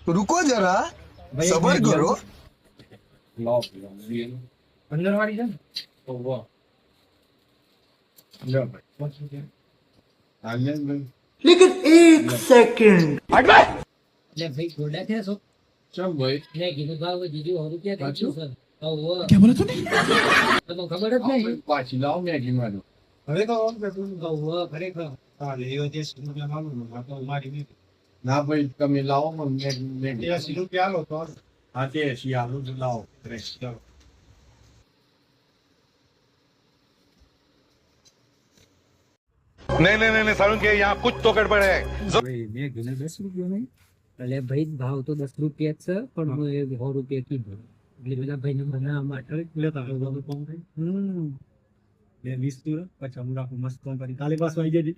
रुको जरा सबर करो લાવ 15 વાળી છે ને તો વાહ લો ભાઈ આલ્યા ભાઈ लेकिन एक सेकंड લે ભાઈ ગોડા છે શું ચમ ભાઈ લે કીધું ભાવ જીજુ 100 રૂપિયા પાછું? કાઢ્યું સર ઓવો क्या बोला तूने તો ખબર જ નહીં પાછી લાવ મેગી મારું હવે તો ઓમ કે તું ઓવો ખરેખર હા લેવો જે રૂપિયા માંગુ આ તો મારી નહીં ના ભાઈ તમે લાવો મને મેગી 80 રૂપિયા આલો તો હા તે 80 આલુ જ લાવો ચાલો नहीं नहीं नहीं सारुण के यहाँ कुछ तो गड़बड़ है ભાઈ મેં ઘરે 10 રૂપિયા નહીં એટલે ભાઈ ભાવ તો 10 રૂપિયા જ છે પણ હું એ 100 રૂપિયા કીધું એટલે પેલા ભાઈને બનાવવા માટે લેતા હવે બધું કોમ થાય બે 20 તું પછી હું રાખું મસ્ત કોમ કરી કાલે પાછું આવી જજે